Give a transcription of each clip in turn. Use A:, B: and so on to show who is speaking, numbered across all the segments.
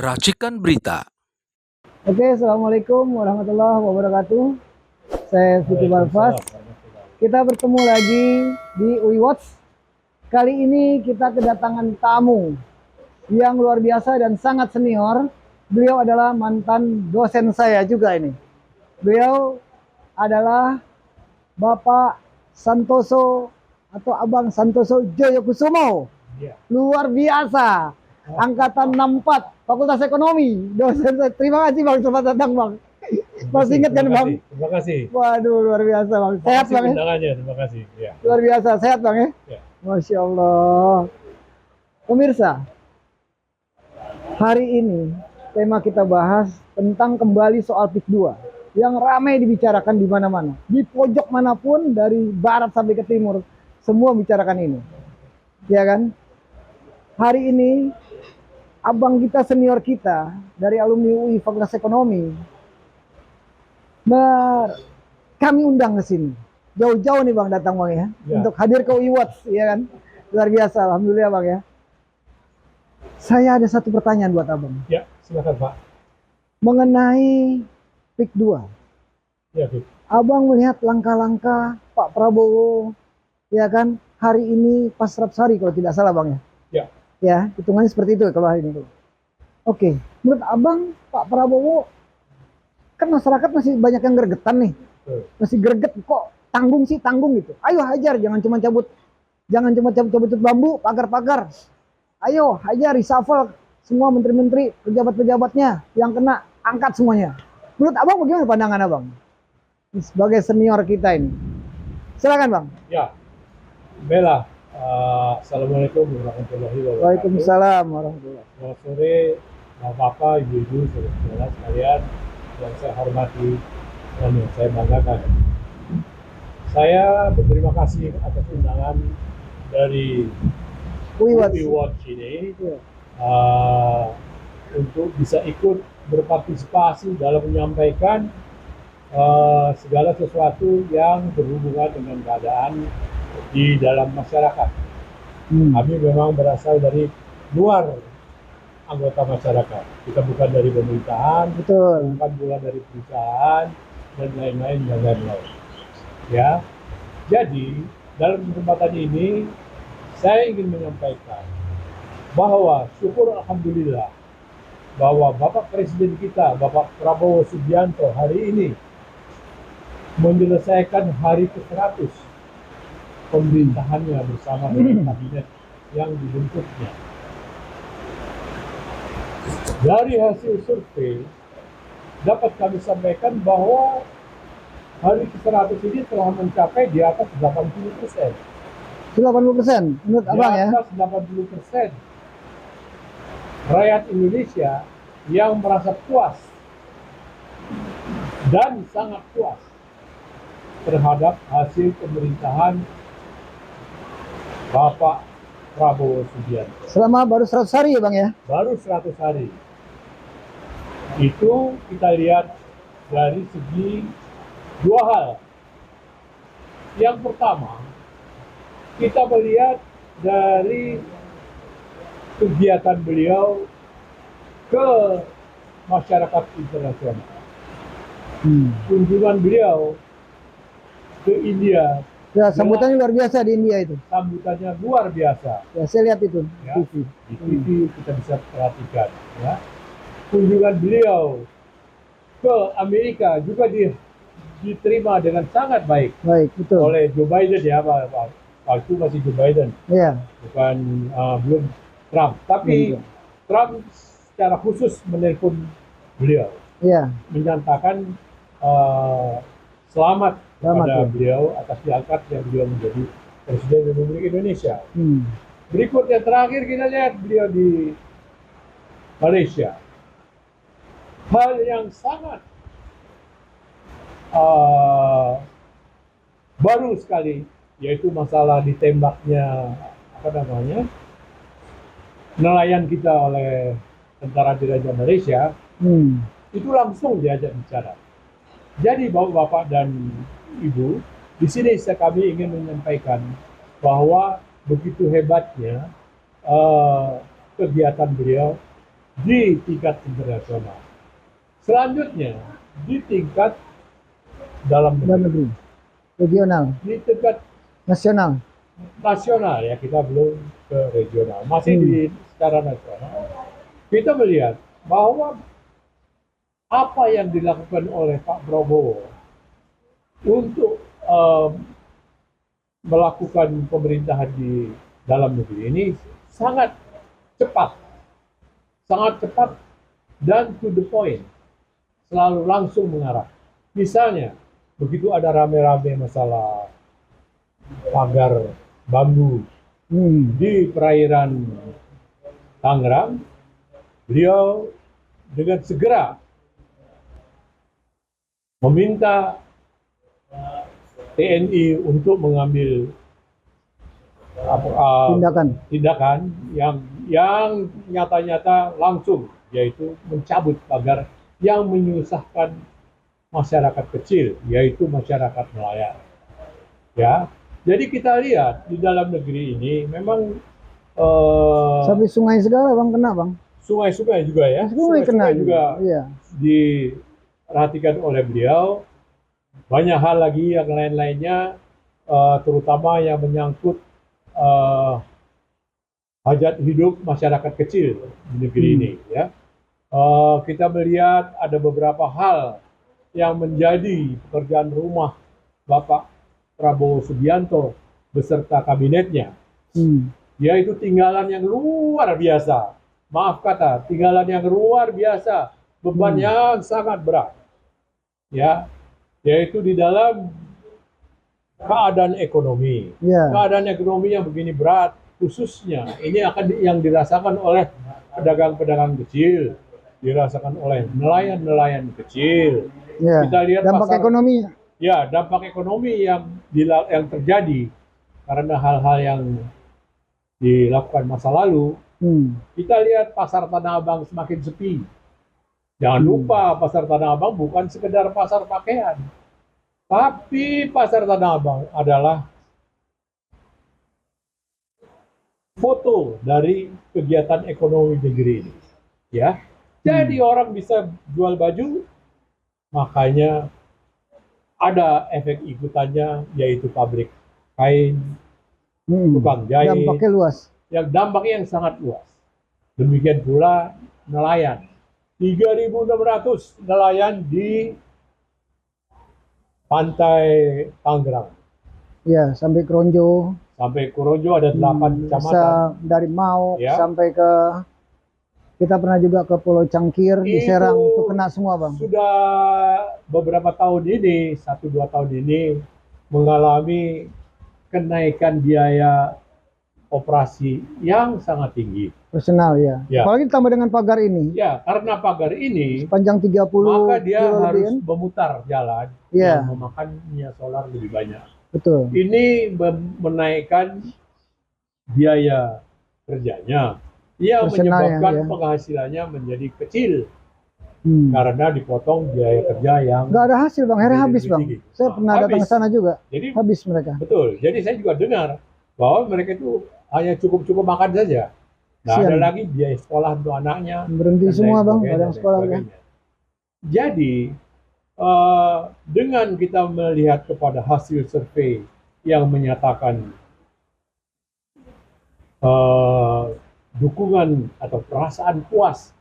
A: Racikan Berita.
B: Oke, Assalamualaikum warahmatullahi wabarakatuh. Saya Siti Balfas. Kita bertemu lagi di UI Watch. Kali ini kita kedatangan tamu yang luar biasa dan sangat senior. Beliau adalah mantan dosen saya juga ini. Beliau adalah Bapak Santoso atau Abang Santoso Joyokusumo. Luar biasa. Angkatan 64, Fakultas Ekonomi, dosen. Terima kasih Bang, selamat datang Bang. Masih ingat kan Bang?
C: Terima kasih.
B: Waduh, luar biasa Bang. Sehat Bang ya?
C: Terima kasih. Ya.
B: Luar biasa, sehat Bang ya?
C: Ya.
B: Masya Allah. Pemirsa, hari ini tema kita bahas tentang kembali soal PIK 2 yang ramai dibicarakan di mana-mana. Di pojok manapun, dari barat sampai ke timur, semua bicarakan ini. Ya kan? Hari ini abang kita, senior kita dari alumni UI Fakultas Ekonomi, kami undang ke sini. Jauh-jauh nih Bang datang Bang ya, untuk hadir ke UI Watch, ya kan? Luar biasa, alhamdulillah Bang ya. Saya ada satu pertanyaan buat abang.
C: Ya, silakan Pak.
B: Mengenai PIK 2.
C: Ya, Pak.
B: Abang melihat langkah-langkah Pak Prabowo, ya kan? Hari ini pas Rapsari kalau tidak salah Bang ya.
C: Ya.
B: Ya, hitungannya seperti itu kalau hari ini. Oke, menurut abang Pak Prabowo, kan masyarakat masih banyak yang gregetan nih. Masih greget, kok tanggung sih, tanggung gitu. Ayo hajar, jangan cuma cabut bambu, pagar-pagar. Ayo hajar, reshuffle semua menteri-menteri, pejabat-pejabatnya yang kena, angkat semuanya. Menurut abang bagaimana pandangan abang sebagai senior kita ini? Silakan Bang.
C: Ya, Bella. Assalamualaikum warahmatullahi wabarakatuh.
B: Waalaikumsalam warahmatullahi wabarakatuh.
C: Selamat sore, bapak-bapak, ibu-ibu, saudara-saudara sekalian yang saya hormati dan yang saya banggakan. Saya berterima kasih atas undangan dari
B: UI
C: Watch ini untuk bisa ikut berpartisipasi dalam menyampaikan segala sesuatu yang berhubungan dengan keadaan di dalam masyarakat. Kami memang berasal dari luar anggota masyarakat. Kita bukan dari pemerintahan, bukan pula dari perusahaan dan lain-lain. Ya, jadi dalam kesempatan ini saya ingin menyampaikan bahwa syukur alhamdulillah bahwa Bapak Presiden kita, Bapak Prabowo Subianto hari ini menyelesaikan hari ke-100 pemerintahannya bersama dengan kabinet yang dibentuknya. Dari hasil survei dapat kami sampaikan bahwa hari ke-100 ini telah mencapai di atas 80%.
B: 80% menurut abang ya?
C: Di atas 80% rakyat Indonesia yang merasa puas dan sangat puas terhadap hasil pemerintahan Bapak Prabowo Subianto.
B: Selama baru 100 hari ya Bang ya?
C: Baru 100 hari. Itu kita lihat dari segi dua hal. Yang pertama, kita melihat dari kegiatan beliau ke masyarakat internasional. Kunjungan beliau ke India.
B: Ya, sambutannya luar biasa di India itu.
C: Sambutannya luar biasa.
B: Ya, saya lihat itu
C: ya, di TV kita bisa perhatikan. Ya. Kunjungan beliau ke Amerika juga diterima dengan sangat baik.
B: Baik, betul.
C: Oleh Joe Biden ya, waktu masih Joe Biden.
B: Ya.
C: Bukan belum Trump. Tapi Trump secara khusus menelpon beliau.
B: Ya.
C: Menyatakan selamat kepada beliau atas diangkatnya beliau menjadi Presiden Republik Indonesia. Berikut yang terakhir kita lihat beliau di Malaysia. Hal yang sangat baru sekali, yaitu masalah ditembaknya nelayan kita oleh tentara diraja Malaysia. Itu langsung diajak bicara. Jadi bapak-bapak dan ibu, di sini kami ingin menyampaikan bahwa begitu hebatnya kegiatan beliau di tingkat internasional. Selanjutnya di tingkat dalam
B: dalam
C: negeri,
B: negeri, regional,
C: di tingkat
B: nasional.
C: nasional ya, kita belum ke regional, masih di secara nasional. Kita melihat bahwa apa yang dilakukan oleh Pak Prabowo untuk melakukan pemerintahan di dalam negeri ini sangat cepat, dan to the point, selalu langsung mengarah. Misalnya, begitu ada rame-rame masalah pagar bambu di perairan Tangerang, beliau dengan segera meminta TNI untuk mengambil tindakan yang nyata-nyata langsung, yaitu mencabut pagar yang menyusahkan masyarakat kecil, yaitu masyarakat nelayan. Ya, jadi kita lihat di dalam negeri ini memang
B: sampai sungai segala bang kena bang.
C: Sungai-sungai juga ya.
B: Sungai kena
C: juga.
B: Iya.
C: Diperhatikan oleh beliau. Banyak hal lagi yang lain-lainnya, terutama yang menyangkut hajat hidup masyarakat kecil di negeri ini. Ya, kita melihat ada beberapa hal yang menjadi pekerjaan rumah Bapak Prabowo Subianto beserta kabinetnya, yaitu tinggalan yang luar biasa. Maaf kata, tinggalan yang luar biasa, beban yang sangat berat. Ya, yaitu di dalam keadaan ekonomi. Keadaan ekonomi yang begini berat, khususnya ini akan yang dirasakan oleh pedagang-pedagang kecil, dirasakan oleh nelayan-nelayan kecil.
B: Kita lihat dampak ekonomi.
C: Ya, dampak ekonomi yang terjadi karena hal-hal yang dilakukan masa lalu. Kita lihat pasar Tanah Abang semakin sepi. Jangan lupa pasar Tanah Abang bukan sekedar pasar pakaian, tapi pasar Tanah Abang adalah foto dari kegiatan ekonomi negeri ini. Ya, jadi orang bisa jual baju, makanya ada efek ikutannya, yaitu pabrik kain, tukang jahit.
B: Dampaknya luas.
C: Dampaknya yang sangat luas. Demikian pula nelayan. 3.600 nelayan di pantai Tangerang.
B: Ya, sampai Kronjo.
C: Sampai Kronjo ada 8 kecamatan.
B: Dari Mau sampai ke, kita pernah juga ke Pulau Cangkir di Serang, itu kena semua bang.
C: Sudah beberapa tahun ini, 1-2 tahun ini mengalami kenaikan biaya operasi yang sangat tinggi.
B: Personal ya. Apalagi ditambah dengan pagar ini.
C: Ya, karena pagar ini
B: sepanjang 30
C: maka dia harus
B: lebih,
C: memutar jalan yang memakan minyak solar lebih banyak.
B: Betul.
C: Ini menaikkan biaya kerjanya. Ia menyebabkan penghasilannya menjadi kecil. Karena dipotong biaya kerja yang
B: nggak ada hasil bang, akhirnya habis bang. Saya pernah datang ke sana juga.
C: Jadi
B: habis mereka.
C: Betul. Jadi saya juga dengar bahwa mereka itu hanya cukup makan saja. Nah, ada lagi biaya sekolah untuk anaknya.
B: Berhenti semua bang, ada sekolah kan.
C: Jadi dengan kita melihat kepada hasil survei yang menyatakan dukungan atau perasaan puas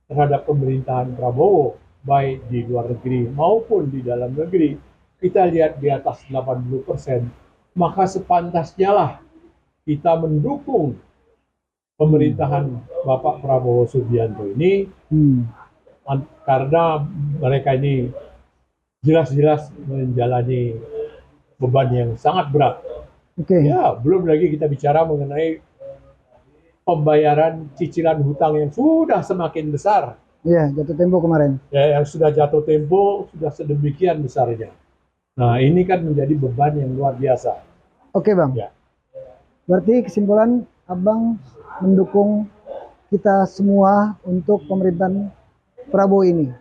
C: terhadap pemerintahan Prabowo, baik di luar negeri maupun di dalam negeri, kita lihat di atas 80%, maka sepantasnya lah kita mendukung pemerintahan Bapak Prabowo Subianto ini, karena mereka ini jelas-jelas menjalani beban yang sangat berat. Ya, belum lagi kita bicara mengenai pembayaran cicilan hutang yang sudah semakin besar.
B: Iya, jatuh tempo kemarin.
C: Ya, yang sudah jatuh tempo sudah sedemikian besarnya. Nah, ini kan menjadi beban yang luar biasa.
B: Oke bang. Ya. Berarti kesimpulan abang mendukung kita semua untuk pemerintahan Prabowo ini.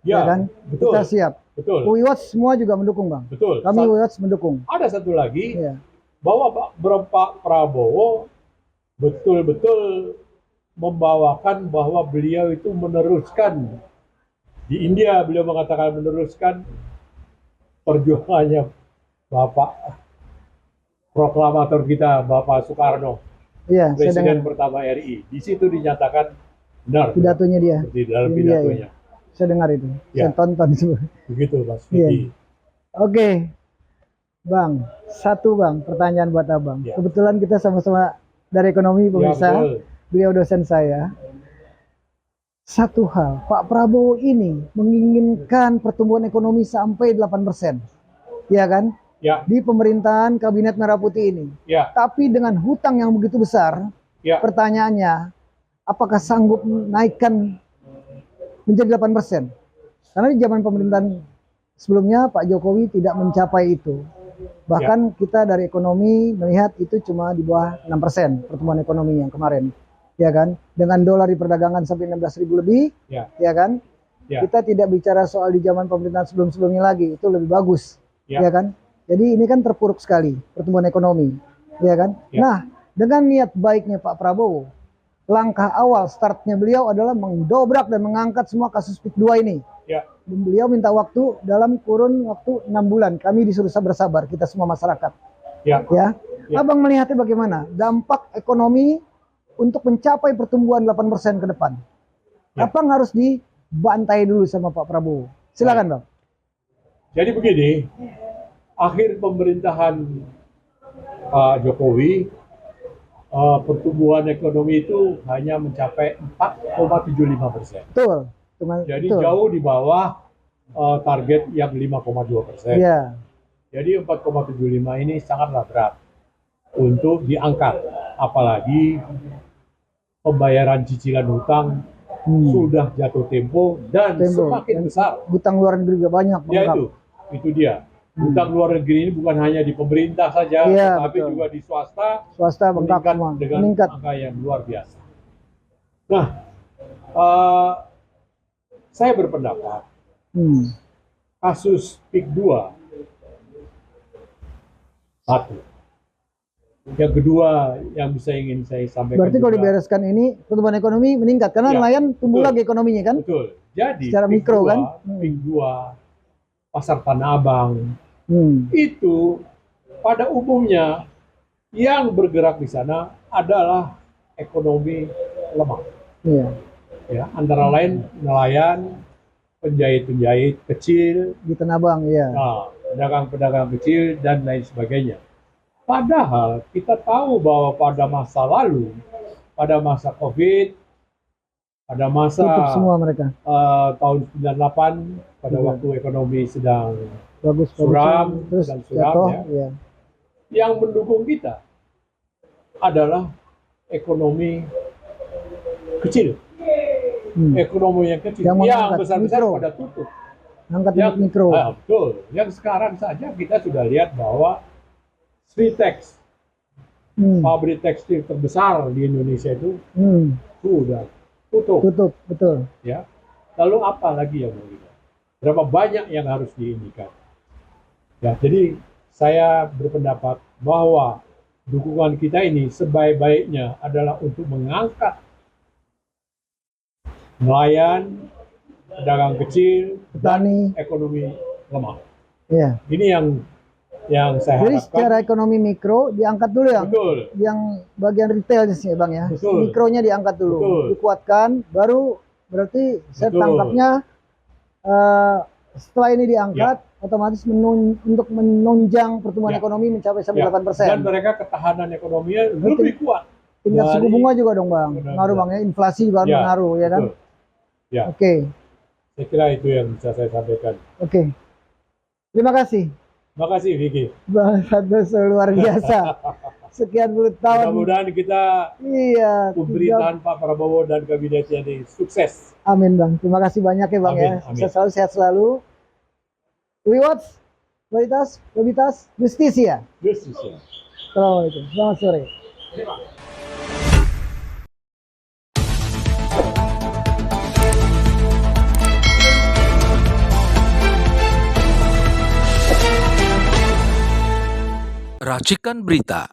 B: Ya kan? Betul. Kita siap.
C: Betul.
B: Uiwats semua juga mendukung bang.
C: Betul.
B: Kami Uiwats mendukung.
C: Ada satu lagi, bahwa Pak Prabowo betul-betul membawakan bahwa beliau itu meneruskan di India, beliau mengatakan meneruskan perjuangannya Bapak proklamator kita, Bapak Soekarno,
B: Iya, saya
C: Presiden
B: dengar
C: pertama RI. Di situ dinyatakan benar
B: pidatonya dia.
C: di dalam
B: India,
C: pidatonya.
B: Saya dengar itu.
C: Ya.
B: Saya tonton semua.
C: Begitu Mas
B: Iya.
C: Vicky.
B: Oke, Bang. Satu Bang, pertanyaan buat Abang.
C: Ya.
B: Kebetulan kita sama-sama dari ekonomi
C: Ya,
B: pemirsa.
C: betul.
B: Beliau dosen saya. Satu hal, Pak Prabowo ini menginginkan pertumbuhan ekonomi sampai 8%. Ya kan?
C: Ya,
B: Di pemerintahan Kabinet Merah Putih ini.
C: ya,
B: Tapi dengan hutang yang begitu besar,
C: ya.
B: pertanyaannya, apakah sanggup menaikkan menjadi 8%? Karena di zaman pemerintahan sebelumnya Pak Jokowi tidak mencapai itu. Bahkan kita dari ekonomi melihat itu cuma di bawah 6% pertumbuhan ekonomi yang kemarin. Ya kan? Dengan dolar di perdagangan sampai 16.000 lebih,
C: Ya.
B: ya kan?
C: Ya.
B: Kita tidak bicara soal di zaman pemerintahan sebelum-sebelumnya lagi, itu lebih bagus.
C: Ya.
B: Ya kan? Jadi ini kan terpuruk sekali pertumbuhan ekonomi, ya kan?
C: Ya.
B: Nah, dengan niat baiknya Pak Prabowo, langkah awal startnya beliau adalah mendobrak dan mengangkat semua kasus PIK 2 ini.
C: Ya.
B: Dan beliau minta waktu dalam kurun waktu 6 bulan. Kami disuruh bersabar, kita semua masyarakat.
C: Ya.
B: Ya.
C: Ya.
B: Abang melihatnya bagaimana? Dampak ekonomi untuk mencapai pertumbuhan 8% ke depan.
C: Ya.
B: Apa yang harus dibantai dulu sama Pak Prabowo? Silakan, Bang.
C: Jadi begini, akhir pemerintahan Pak Jokowi, pertumbuhan ekonomi itu hanya mencapai 4,75%.
B: Betul.
C: Jadi
B: betul.
C: jauh di bawah target yang 5,2%.
B: Iya.
C: Jadi 4,75 ini sangatlah berat untuk diangkat. Apalagi pembayaran cicilan hutang sudah jatuh tempo dan semakin
B: Dan
C: besar.
B: hutang luar negeri juga banyak.
C: Ya
B: bengkak.
C: itu dia. Hutang luar negeri ini bukan hanya di pemerintah saja,
B: Iya,
C: tetapi
B: betul.
C: juga di swasta
B: Swasta bengkak
C: meningkat
B: semua.
C: dengan
B: Meningkat.
C: angka yang luar biasa. Nah, saya berpendapat kasus PIK 2 satu. Yang kedua yang ingin saya sampaikan.
B: Berarti kalau
C: juga,
B: dibereskan ini pertumbuhan ekonomi meningkat karena
C: Ya,
B: nelayan tumbuh
C: betul.
B: lagi ekonominya kan?
C: betul. Jadi
B: Secara
C: PIK
B: mikro
C: 2,
B: kan?
C: PIK 2, pasar Tanah Abang itu pada umumnya yang bergerak di sana adalah ekonomi lemah.
B: Iya.
C: Ya, antara lain nelayan, penjahit-penjahit kecil,
B: Di Tanah Abang, iya.
C: pedagang-pedagang kecil dan lain sebagainya. Padahal kita tahu bahwa pada masa lalu, pada masa COVID, pada masa
B: Tutup semua mereka.
C: tahun 98, pada
B: Iya.
C: waktu ekonomi sedang
B: Bagus,
C: suram,
B: terus
C: dan suram,
B: jatuh,
C: ya.
B: iya.
C: yang mendukung kita adalah ekonomi kecil. Ekonomi yang kecil,
B: Yang
C: yang
B: mengangkat
C: besar-besar
B: mikro.
C: pada tutup.
B: Angkat
C: Yang
B: mikro.
C: Betul. Yang sekarang saja kita sudah lihat bahwa Sritex, pabrik tekstil terbesar di Indonesia itu sudah tutup.
B: Tutup, betul.
C: Ya. Lalu apa lagi yang mau kita? Berapa banyak yang harus diindikan? Ya, jadi saya berpendapat bahwa dukungan kita ini sebaik-baiknya adalah untuk mengangkat nelayan, pedagang kecil,
B: Petani.
C: dan ekonomi lemah.
B: Iya.
C: Ini yang saya
B: Jadi
C: harapkan.
B: secara ekonomi mikro diangkat dulu ya.
C: Betul.
B: Yang bagian retailnya sih Bang ya.
C: Betul.
B: Mikronya diangkat dulu.
C: Betul.
B: Dikuatkan, baru berarti saya
C: Betul.
B: tangkapnya setelah ini diangkat, otomatis untuk menunjang pertumbuhan
C: Ya.
B: ekonomi mencapai sampai
C: Ya,
B: 8%.
C: dan mereka ketahanan ekonominya lebih kuat.
B: Tingkat suku
C: dari-
B: bunga juga dong Bang.
C: Benar,
B: Pengaruh Bang ya, inflasi juga
C: Ya,
B: pengaruh ya kan.
C: betul. Ya,
B: Oke.
C: saya kira itu yang bisa saya sampaikan.
B: Oke. Terima kasih.
C: Terima kasih Vicky.
B: Bang Santoso luar biasa. Sekian puluh tahun.
C: Mudah-mudahan kita
B: Iya.
C: pemerintahan Pak Prabowo dan kabinetnya ini sukses.
B: Amin Bang. Terima kasih banyak ya Bang
C: Amin,
B: ya.
C: amin.
B: Sukses selalu, sehat selalu. We watch Kualitas Justisia.
C: Yesus ya.
B: Assalamualaikum. Selamat sore.
A: Racikan Berita